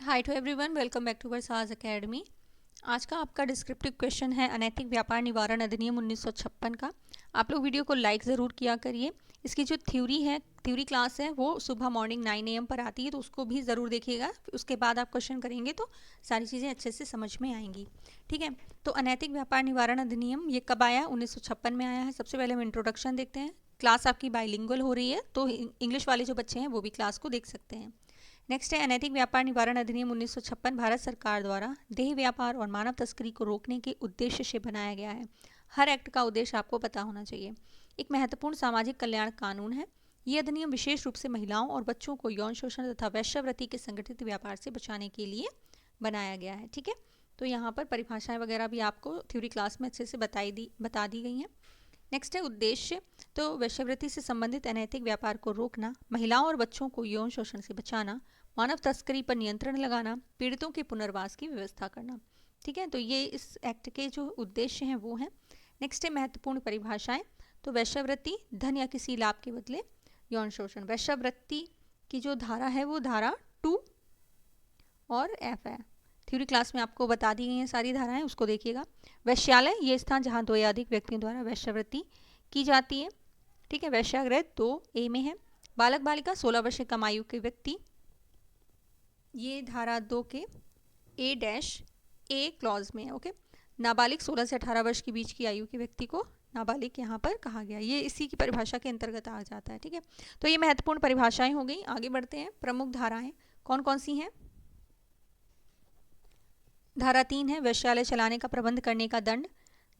Hi to everyone, welcome back to वर्साज academy. आज का आपका डिस्क्रिप्टिव क्वेश्चन है अनैतिक व्यापार निवारण अधिनियम 1956 का। आप लोग वीडियो को लाइक ज़रूर किया करिए। इसकी जो थ्योरी क्लास है वो सुबह मॉर्निंग 9 AM पर आती है, तो उसको भी ज़रूर देखिएगा। उसके बाद आप क्वेश्चन करेंगे तो सारी चीज़ें अच्छे से समझ में आएंगी। ठीक है, तो अनैतिक व्यापार निवारण अधिनियम ये कब आया? 1956 में आया है। सबसे पहले हम इंट्रोडक्शन देखते हैं। क्लास आपकी बाइलिंगुअल हो रही है, तो इंग्लिश वाले जो बच्चे हैं वो भी क्लास को देख सकते हैं। नेक्स्ट है अनैतिक व्यापार निवारण अधिनियम 1956 भारत सरकार द्वारा देह व्यापार और मानव तस्करी को रोकने के उद्देश्य से बनाया गया है। हर एक्ट का उद्देश्य आपको पता होना चाहिए। एक महत्वपूर्ण सामाजिक कल्याण कानून है। ये अधिनियम विशेष रूप से महिलाओं और बच्चों को यौन शोषण तथा वेश्यावृत्ति के संगठित व्यापार से बचाने के लिए बनाया गया है। ठीक है, तो यहाँ पर परिभाषाएं वगैरह भी आपको थ्योरी क्लास में अच्छे से बता दी गई हैं। नेक्स्ट है उद्देश्य। तो वेश्यावृत्ति से संबंधित अनैतिक व्यापार को रोकना, महिलाओं और बच्चों को यौन शोषण से बचाना, मानव तस्करी पर नियंत्रण लगाना, पीड़ितों के पुनर्वास की व्यवस्था करना। ठीक है, तो ये इस एक्ट के जो उद्देश्य हैं वो हैं। नेक्स्ट है महत्वपूर्ण परिभाषाएं। तो वेश्यावृत्ति, धन या किसी लाभ के बदले यौन शोषण। वेश्यावृत्ति की जो धारा है वो धारा 2 और F है। थ्योरी क्लास में आपको बता दी गई हैं सारी धाराएं, उसको देखिएगा। वैश्यालय, ये स्थान जहां 2 या अधिक व्यक्तियों द्वारा वेश्यावृत्ति की जाती है। ठीक है, वैश्यागृह 2A में है। बालक बालिका 16 वर्ष से कम आयु के व्यक्ति, ये धारा 2 के A क्लॉज में है। ओके, नाबालिग 16 से 18 वर्ष के बीच की आयु के व्यक्ति को नाबालिग यहाँ पर कहा गया, ये इसी की परिभाषा के अंतर्गत आ जाता है। ठीक है, तो ये महत्वपूर्ण परिभाषाएं हो गई। आगे बढ़ते हैं। प्रमुख धाराएं कौन कौन सी हैं? धारा 3 है वैश्यालय चलाने का प्रबंध करने का दंड।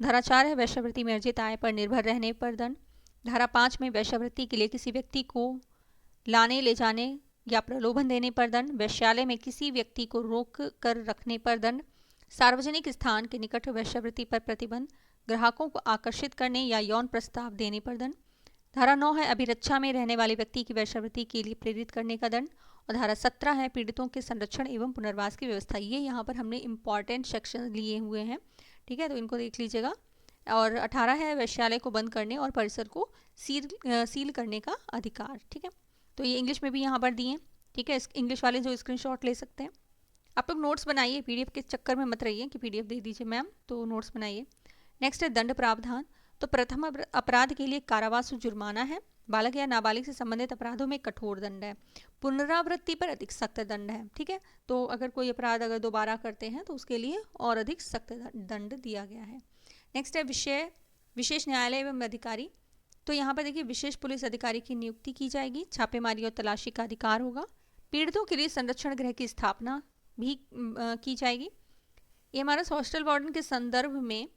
धारा 4 है वैश्यावृत्ति में अर्जित आय पर निर्भर रहने पर दंड। धारा 5 में वैश्यावृत्ति के लिए किसी व्यक्ति को लाने ले जाने या प्रलोभन देने पर दंड। वैश्यालय में किसी व्यक्ति को रोक कर रखने पर दंड। सार्वजनिक स्थान के निकट वैश्यावृत्ति पर प्रतिबंध। ग्राहकों को आकर्षित करने या यौन प्रस्ताव देने पर दंड। धारा 9 है अभिरक्षा में रहने वाले व्यक्ति की वैश्यावृत्ति के लिए प्रेरित करने का दंड। और धारा 17 है पीड़ितों के संरक्षण एवं पुनर्वास की व्यवस्था। ये यहाँ पर हमने इंपॉर्टेंट सेक्शन लिए हुए हैं। ठीक है, तो इनको देख लीजिएगा। और 18 है वैश्यालय को बंद करने और परिसर को सील करने का अधिकार। ठीक है, तो ये इंग्लिश में भी यहाँ पर दिए हैं। ठीक है, इंग्लिश वाले जो स्क्रीनशॉट ले सकते हैं। आप लोग नोट्स बनाइए, पीडीएफ के चक्कर में मत रहिए कि पीडीएफ दे दीजिए मैम, तो नोट्स बनाइए। नेक्स्ट है दंड प्रावधान। तो प्रथम अपराध के लिए कारावास जुर्माना है। बालक या नाबालिग से संबंधित अपराधों में कठोर दंड है। पुनरावृत्ति पर अधिक सख्त दंड है। ठीक है, तो अगर कोई अपराध अगर दोबारा करते हैं तो उसके लिए और अधिक सख्त दंड दिया गया है। नेक्स्ट है विशेष न्यायालय एवं अधिकारी। तो यहाँ पर देखिए विशेष पुलिस अधिकारी की नियुक्ति की जाएगी। छापेमारी और तलाशी का अधिकार होगा। पीड़ितों के लिए संरक्षण गृह की स्थापना भी की जाएगी। EMRS हॉस्टल वार्डन के संदर्भ में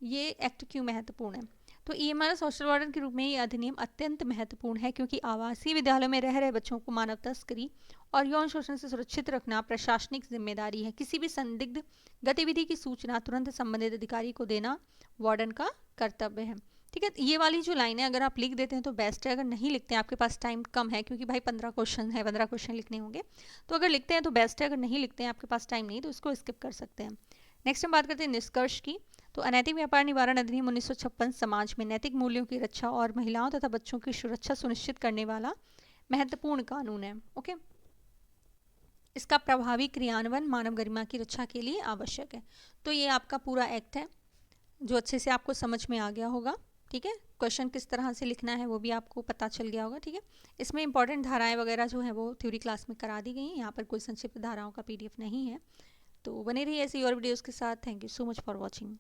ये एक्ट क्यों महत्वपूर्ण है? तो EMRS हॉस्टल वार्डन के रूप में ये अधिनियम अत्यंत महत्वपूर्ण है, क्योंकि आवासीय विद्यालयों में रह रहे बच्चों को मानव तस्करी और यौन शोषण से सुरक्षित रखना प्रशासनिक जिम्मेदारी है। किसी भी संदिग्ध गतिविधि की सूचना तुरंत संबंधित अधिकारी को देना वार्डन का कर्तव्य है। ठीक है, ये वाली जो लाइनें अगर आप लिख देते हैं तो बेस्ट है। अगर नहीं लिखते हैं, आपके पास टाइम कम है क्योंकि भाई 15 क्वेश्चन है, 15 क्वेश्चन लिखने होंगे, तो अगर लिखते हैं तो बेस्ट है। अगर नहीं लिखते हैं, आपके पास टाइम नहीं, तो इसको स्किप कर सकते हैं। नेक्स्ट हम बात करते हैं निष्कर्ष की। तो अनैतिक व्यापार निवारण अधिनियम 1956 समाज में नैतिक मूल्यों की रक्षा और महिलाओं तथा बच्चों की सुरक्षा सुनिश्चित करने वाला महत्वपूर्ण कानून है। ओके, इसका प्रभावी क्रियान्वयन मानव गरिमा की रक्षा के लिए आवश्यक है। तो ये आपका पूरा एक्ट है जो अच्छे से आपको समझ में आ गया होगा। ठीक है, क्वेश्चन किस तरह से लिखना है वो भी आपको पता चल गया होगा। ठीक है, इसमें इंपॉर्टेंट धाराएं वगैरह जो है वो थ्योरी क्लास में करा दी गई हैं। यहाँ पर कोई संक्षिप्त धाराओं का PDF नहीं है। तो बने रहिए ऐसी और वीडियोज़ के साथ। Thank you so much for watching.